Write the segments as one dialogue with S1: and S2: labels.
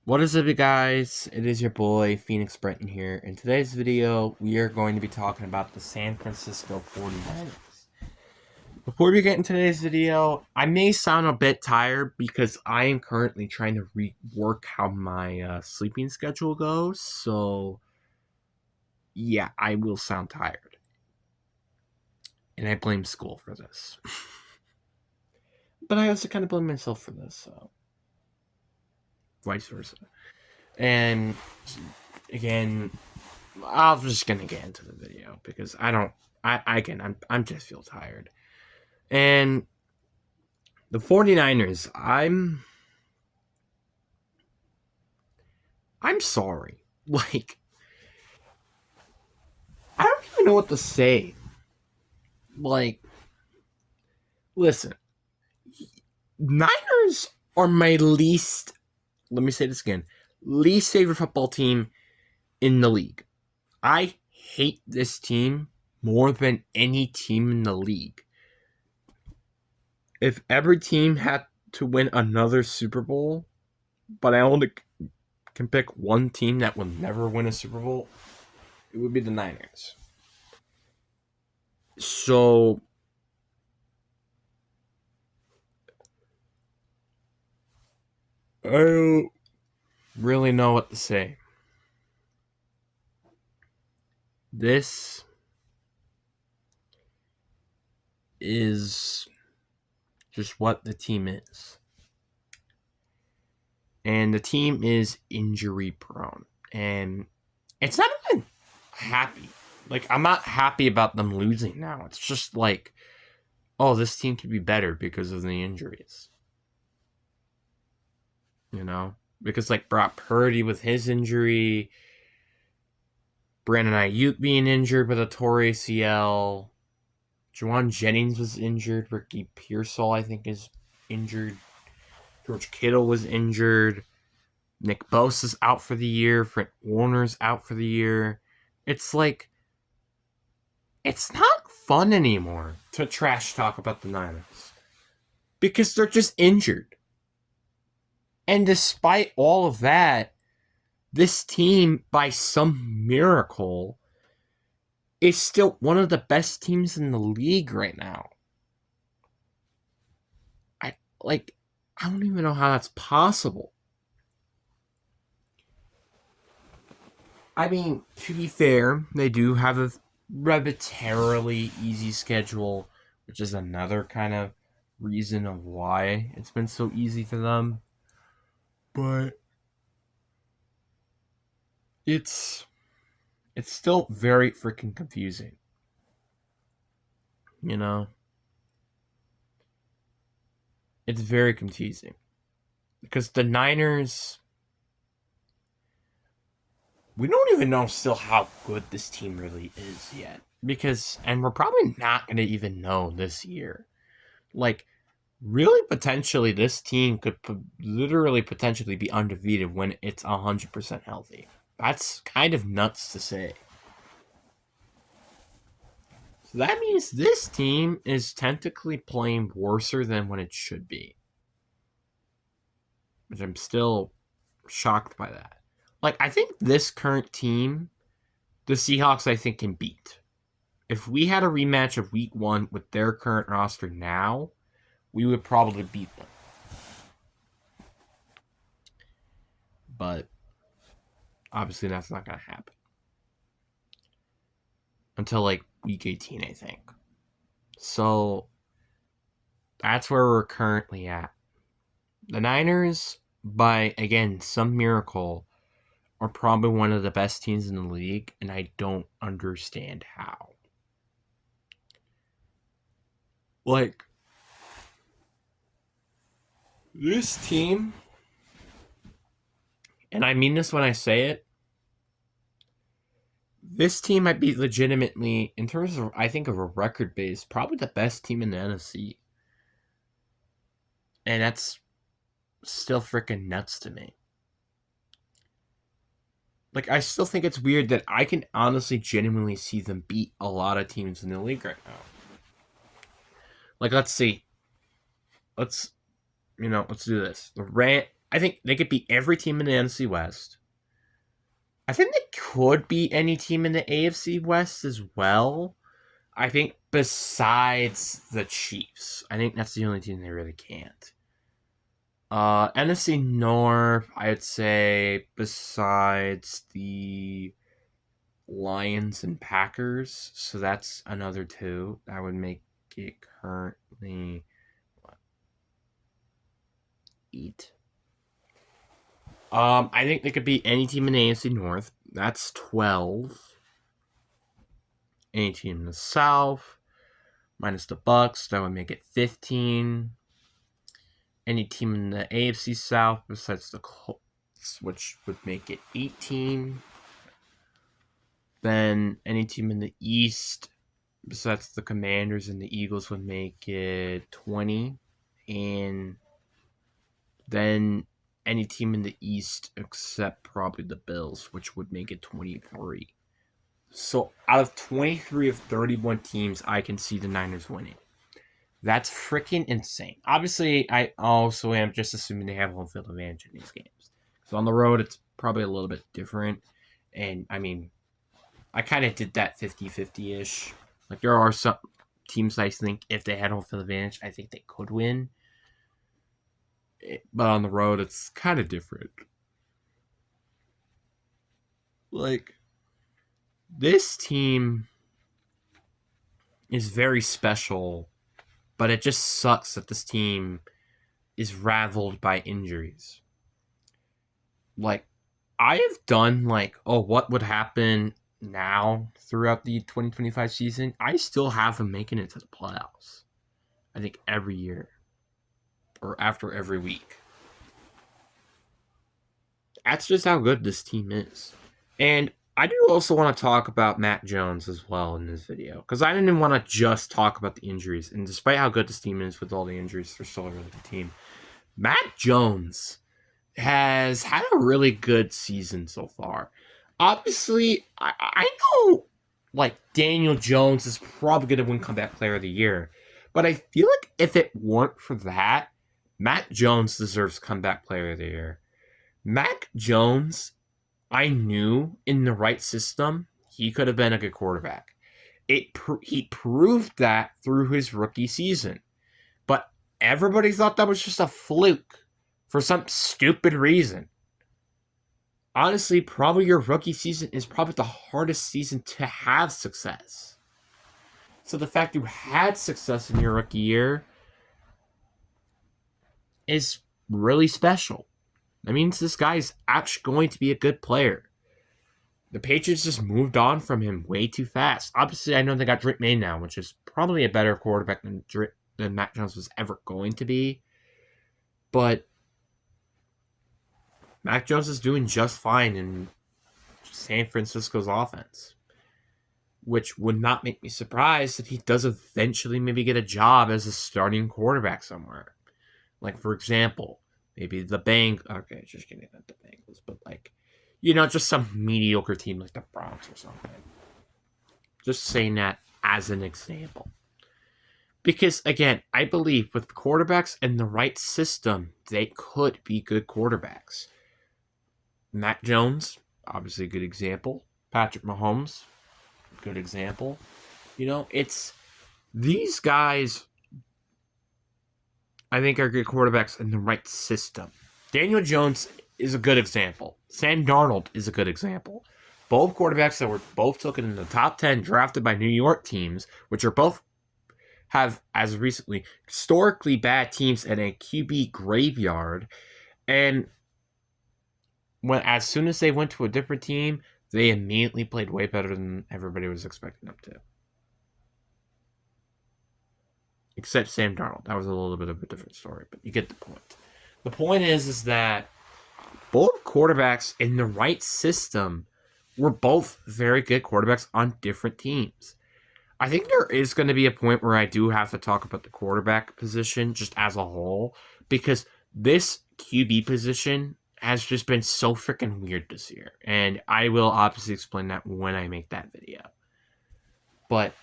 S1: What is up, you guys? It is your boy, Phoenix Brenton here. In today's video, we are going to be talking about the San Francisco 49ers. Before we get into today's video, I may sound a bit tired because I am currently trying to rework how my sleeping schedule goes. So, yeah, I will sound tired. And I blame school for this. But I also kind of blame myself for this, so vice versa. And again, I'm just gonna get into the video because I don't. I'm just feel tired. And the 49ers, I'm sorry. Like, I don't even know what to say. Like, listen, Niners are my least. Let me say this again. Least favorite football team in the league. I hate this team more than any team in the league. If every team had to win another Super Bowl, but I only can pick one team that will never win a Super Bowl, it would be the Niners. So I don't really know what to say. This is just what the team is. And the team is injury prone. And it's not even happy. Like, I'm not happy about them losing now. It's just like, oh, this team could be better because of the injuries. You know? Because, like, Brock Purdy with his injury, Brandon Ayuk being injured with a torn ACL, Juwan Jennings was injured, Ricky Pearsall, I think, is injured, George Kittle was injured, Nick Bosa's out for the year, Frank Warner's out for the year. It's like, it's not fun anymore to trash talk about the Niners because they're just injured. And despite all of that, this team, by some miracle, is still one of the best teams in the league right now. I like I don't even know how that's possible. I mean, to be fair, they do have a relatively easy schedule, which is another kind of reason of why it's been so easy for them. But it's it's still very freaking confusing. You know? It's very confusing. Because the Niners, we don't even know still how good this team really is yet. And we're probably not going to even know this year. Like, really, potentially, this team could literally potentially be undefeated when it's 100% healthy. That's kind of nuts to say. So that means this team is technically playing worser than when it should be. Which I'm still shocked by that. Like, I think this current team, the Seahawks, I think, can beat. If we had a rematch of week one with their current roster now, we would probably beat them. But obviously, that's not going to happen until like week 18, I think. So that's where we're currently at. The Niners, by again some miracle, are probably one of the best teams in the league, and I don't understand how. Like, this team, and I mean this when I say it, this team might be legitimately, in terms of, I think, of a record base, probably the best team in the NFC. And that's still freaking nuts to me. Like, I still think it's weird that I can honestly, genuinely see them beat a lot of teams in the league right now. Like, let's see. Let's do this. I think they could beat every team in the NFC West. I think they could beat any team in the AFC West as well. I think besides the Chiefs. I think that's the only team they really can't. NFC North, I'd say besides the Lions and Packers, so that's another two. That would make it currently 8. I think they could beat any team in the AFC North. That's 12. Any team in the South, minus the Bucks, that would make it 15. Any team in the AFC South besides the Colts, which would make it 18. Then any team in the East besides the Commanders and the Eagles would make it 20. And then any team in the East except probably the Bills, which would make it 23. So out of 23 of 31 teams, I can see the Niners winning. That's freaking insane. Obviously, I also am just assuming they have home field advantage in these games. So on the road, it's probably a little bit different. And, I mean, I kind of did that 50-50-ish. Like, there are some teams I think if they had home field advantage, I think they could win. But on the road, it's kind of different. Like, this team is very special, but it just sucks that this team is raveled by injuries. Like, I have done, like, what would happen now throughout the 2025 season? I still have them making it to the playoffs. I think every year. Or after every week. That's just how good this team is. And I do also want to talk about Mac Jones as well in this video, because I didn't want to just talk about the injuries. And despite how good this team is with all the injuries, they're still a really good team. Mac Jones has had a really good season so far. Obviously, I know, like, Daniel Jones is probably going to win Comeback Player of the Year. But I feel like if it weren't for that, Mac Jones deserves Comeback Player of the Year. Mac Jones, I knew in the right system, he could have been a good quarterback. He proved that through his rookie season. But everybody thought that was just a fluke for some stupid reason. Honestly, probably your rookie season is probably the hardest season to have success. So the fact you had success in your rookie year is really special. That means this guy is actually going to be a good player. The Patriots just moved on from him way too fast. Obviously, I know they got Drake May now, which is probably a better quarterback than Mac Jones was ever going to be. But Mac Jones is doing just fine in San Francisco's offense, which would not make me surprised if he does eventually maybe get a job as a starting quarterback somewhere. Like, for example, maybe the Bengals. Okay, just kidding about the Bengals, but like, just some mediocre team like the Browns or something. Just saying that as an example. Because, again, I believe with quarterbacks in the right system, they could be good quarterbacks. Mac Jones, obviously a good example. Patrick Mahomes, good example. It's these guys, I think, are good quarterbacks in the right system. Daniel Jones is a good example. Sam Darnold is a good example. Both quarterbacks that were both taken in the top 10 drafted by New York teams, which are both have, as recently, historically bad teams and a QB graveyard. And as soon as they went to a different team, they immediately played way better than everybody was expecting them to. Except Sam Darnold. That was a little bit of a different story, but you get the point. The point is that both quarterbacks in the right system were both very good quarterbacks on different teams. I think there is going to be a point where I do have to talk about the quarterback position just as a whole, because this QB position has just been so freaking weird this year. And I will obviously explain that when I make that video. But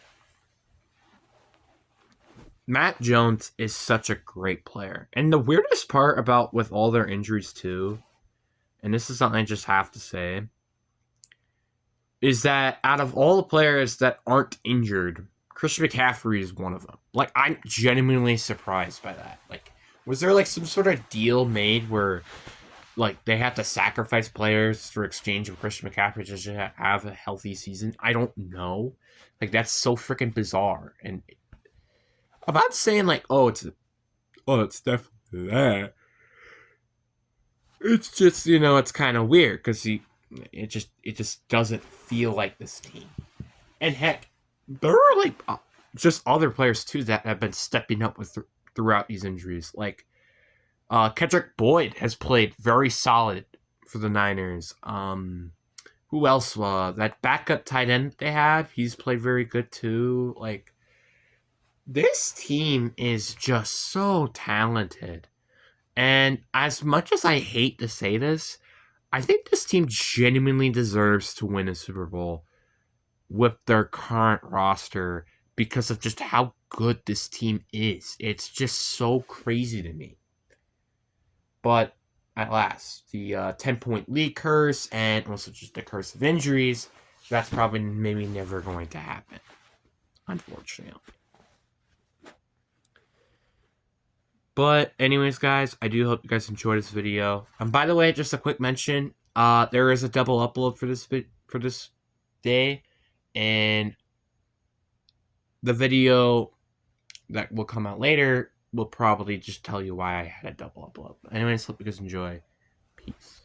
S1: Matt Jones is such a great player. And the weirdest part about with all their injuries too, and this is something I just have to say, is that out of all the players that aren't injured, Christian McCaffrey is one of them. Like, I'm genuinely surprised by that. Like, was there like some sort of deal made where like they have to sacrifice players for exchange of Christian McCaffrey just to have a healthy season? I don't know. Like, that's so freaking bizarre. And I'm not saying like, it's definitely that. It's just, it's kind of weird because it just doesn't feel like this team. And heck, there are like just other players too that have been stepping up throughout these injuries. Like Kendrick Boyd has played very solid for the Niners. Who else? That backup tight end they have, he's played very good too. Like, this team is just so talented. And as much as I hate to say this, I think this team genuinely deserves to win a Super Bowl with their current roster because of just how good this team is. It's just so crazy to me. But at last, the 10-point league curse and also just the curse of injuries, that's probably maybe never going to happen, unfortunately. But anyways, guys, I do hope you guys enjoyed this video. And by the way, just a quick mention, there is a double upload for this day, and the video that will come out later will probably just tell you why I had a double upload. Anyways, hope you guys enjoy. Peace.